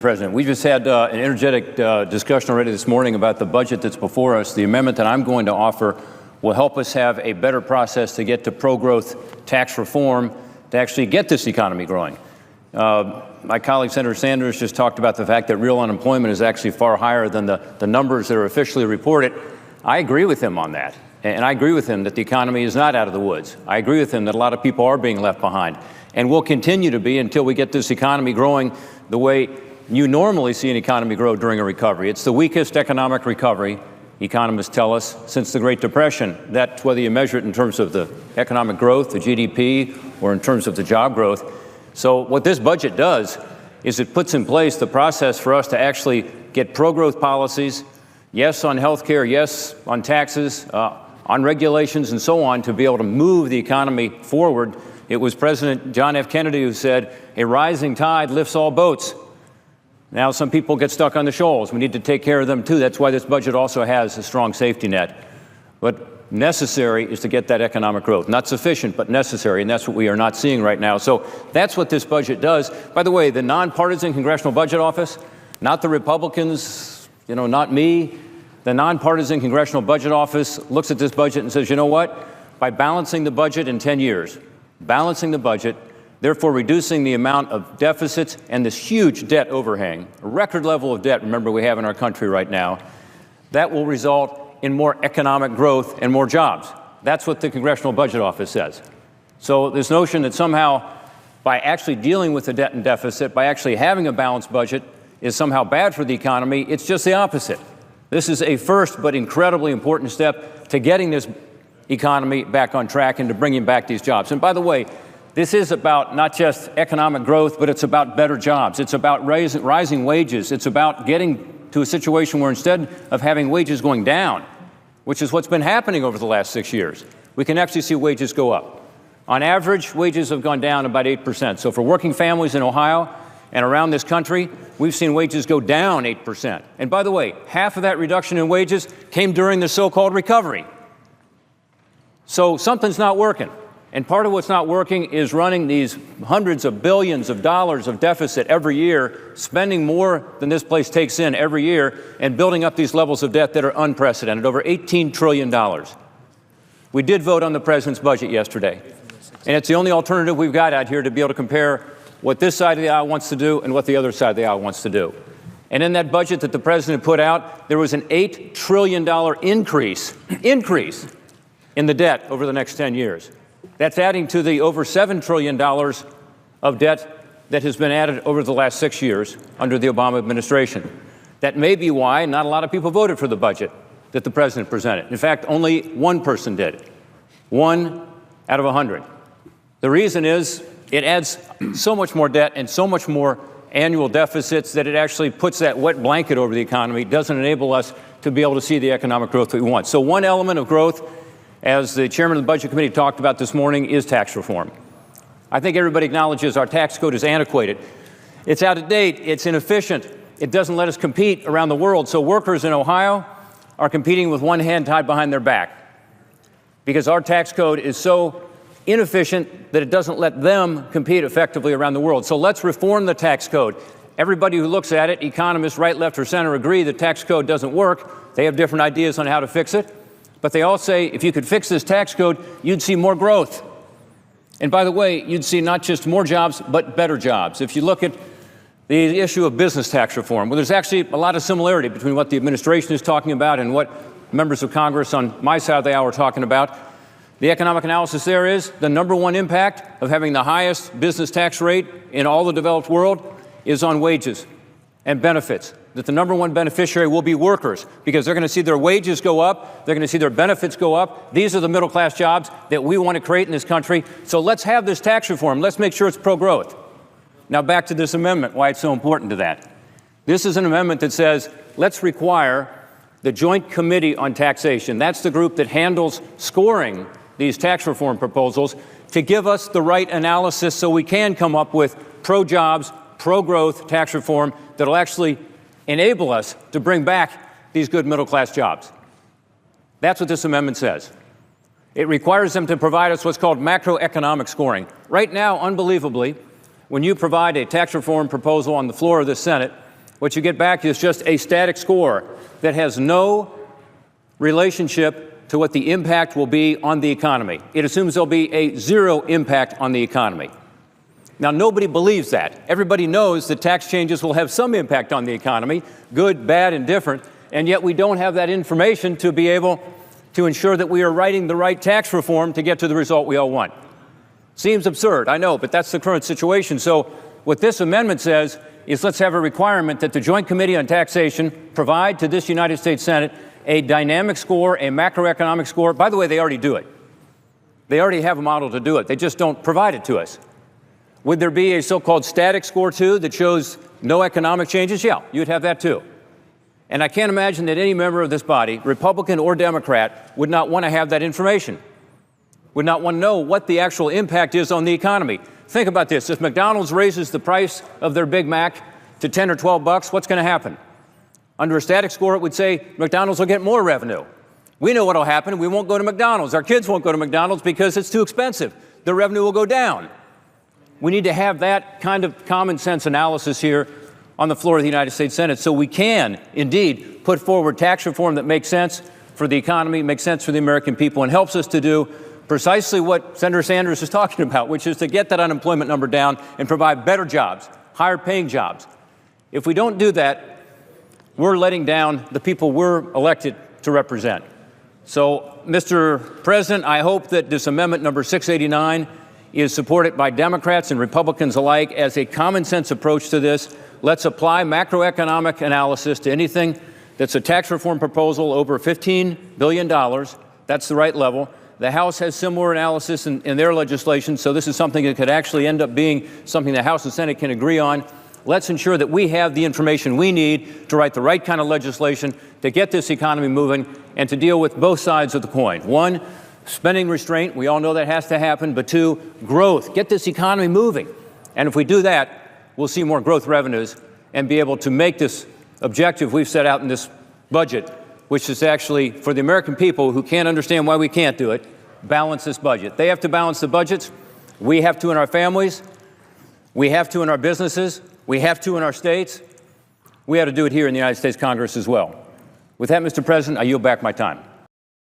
President. We just had an energetic discussion already this morning about the budget that's before us. The amendment that I'm going to offer will help us have a better process to get to pro-growth tax reform to actually get this economy growing. My colleague, Senator Sanders, just talked about the fact that real unemployment is actually far higher than the numbers that are officially reported. I agree with him on that. And I agree with him that the economy is not out of the woods. I agree with him that a lot of people are being left behind and will continue to be until we get this economy growing the way you normally see an economy grow during a recovery. It's the weakest economic recovery, economists tell us, since the Great Depression. That's whether you measure it in terms of the economic growth, the GDP, or in terms of the job growth. So what this budget does is it puts in place the process for us to actually get pro-growth policies, yes on health care, yes on taxes, on regulations and so on, to be able to move the economy forward. It was President John F. Kennedy who said, "A rising tide lifts all boats." Now some people get stuck on the shoals. We need to take care of them too. That's why this budget also has a strong safety net. But necessary is to get that economic growth. Not sufficient, but necessary, and that's what we are not seeing right now. So that's what this budget does. By the way, the nonpartisan Congressional Budget Office, not the Republicans, not me, the nonpartisan Congressional Budget Office looks at this budget and says, you know what? By balancing the budget in 10 years, balancing the budget, therefore reducing the amount of deficits and this huge debt overhang, a record level of debt, remember, we have in our country right now, that will result in more economic growth and more jobs. That's what the Congressional Budget Office says. So this notion that somehow by actually dealing with the debt and deficit, by actually having a balanced budget, is somehow bad for the economy, it's just the opposite. This is a first but incredibly important step to getting this economy back on track and to bringing back these jobs. And by the way, this is about not just economic growth, but it's about better jobs. It's about rising wages. It's about getting to a situation where instead of having wages going down, which is what's been happening over the last 6 years, we can actually see wages go up. On average, wages have gone down about 8%. So for working families in Ohio and around this country, we've seen wages go down 8%. And by the way, half of that reduction in wages came during the so-called recovery. So something's not working. And part of what's not working is running these hundreds of billions of dollars of deficit every year, spending more than this place takes in every year, and building up these levels of debt that are unprecedented, over $18 trillion. We did vote on the president's budget yesterday, and it's the only alternative we've got out here to be able to compare what this side of the aisle wants to do and what the other side of the aisle wants to do. And in that budget that the president put out, there was an $8 trillion increase in the debt over the next 10 years. That's adding to the over $7 trillion of debt that has been added over the last 6 years under the Obama administration. That may be why not a lot of people voted for the budget that the president presented. In fact, only one person did. 1 out of 100. The reason is it adds so much more debt and so much more annual deficits that it actually puts that wet blanket over the economy, doesn't enable us to be able to see the economic growth that we want. So one element of growth, as the chairman of the Budget Committee talked about this morning, is tax reform. I think everybody acknowledges our tax code is antiquated. It's out of date. It's inefficient. It doesn't let us compete around the world. So workers in Ohio are competing with one hand tied behind their back because our tax code is so inefficient that it doesn't let them compete effectively around the world. So let's reform the tax code. Everybody who looks at it, economists, right, left, or center, agree the tax code doesn't work. They have different ideas on how to fix it. But they all say if you could fix this tax code, you'd see more growth. And by the way, you'd see not just more jobs, but better jobs. If you look at the issue of business tax reform, well, there's actually a lot of similarity between what the administration is talking about and what members of Congress on my side of the aisle are talking about. The economic analysis there is the number one impact of having the highest business tax rate in all the developed world is on wages and benefits. That the number one beneficiary will be workers because they're going to see their wages go up, they're going to see their benefits go up. These are the middle class jobs that we want to create in this country. So let's have this tax reform. Let's make sure it's pro-growth. Now back to this amendment, why it's so important to that. This is an amendment that says let's require the Joint Committee on Taxation, that's the group that handles scoring these tax reform proposals, to give us the right analysis so we can come up with pro-jobs, pro-growth tax reform that'll actually enable us to bring back these good middle-class jobs. That's what this amendment says. It requires them to provide us what's called macroeconomic scoring. Right now, unbelievably, when you provide a tax reform proposal on the floor of the Senate, What you get back is just a static score that has no relationship to what the impact will be on the economy. It assumes there'll be a zero impact on the economy. Now, nobody believes that. Everybody knows that tax changes will have some impact on the economy, good, bad, and different, and yet we don't have that information to be able to ensure that we are writing the right tax reform to get to the result we all want. Seems absurd, I know, but that's the current situation. So what this amendment says is let's have a requirement that the Joint Committee on Taxation provide to this United States Senate a dynamic score, a macroeconomic score. By the way, they already do it. They already have a model to do it. They just don't provide it to us. Would there be a so-called static score, too, that shows no economic changes? Yeah, you'd have that, too. And I can't imagine that any member of this body, Republican or Democrat, would not want to have that information, would not want to know what the actual impact is on the economy. Think about this. If McDonald's raises the price of their Big Mac to 10 or 12 bucks, what's going to happen? Under a static score, it would say McDonald's will get more revenue. We know what will happen. We won't go to McDonald's. Our kids won't go to McDonald's because it's too expensive. The revenue will go down. We need to have that kind of common sense analysis here on the floor of the United States Senate so we can, indeed, put forward tax reform that makes sense for the economy, makes sense for the American people, and helps us to do precisely what Senator Sanders is talking about, which is to get that unemployment number down and provide better jobs, higher paying jobs. If we don't do that, we're letting down the people we're elected to represent. So, Mr. President, I hope that this amendment number 689 is supported by Democrats and Republicans alike as a common sense approach to this. Let's apply macroeconomic analysis to anything that's a tax reform proposal over $15 billion. That's the right level. The House has similar analysis in their legislation, so this is something that could actually end up being something the House and Senate can agree on. Let's ensure that we have the information we need to write the right kind of legislation to get this economy moving and to deal with both sides of the coin. One, spending restraint. We all know that has to happen. But two, growth. Get this economy moving. And if we do that, we'll see more growth revenues and be able to make this objective we've set out in this budget, which is actually, for the American people who can't understand why we can't do it, balance this budget. They have to balance the budgets. We have to in our families. We have to in our businesses. We have to in our states. We have to do it here in the United States Congress as well. With that, Mr. President, I yield back my time.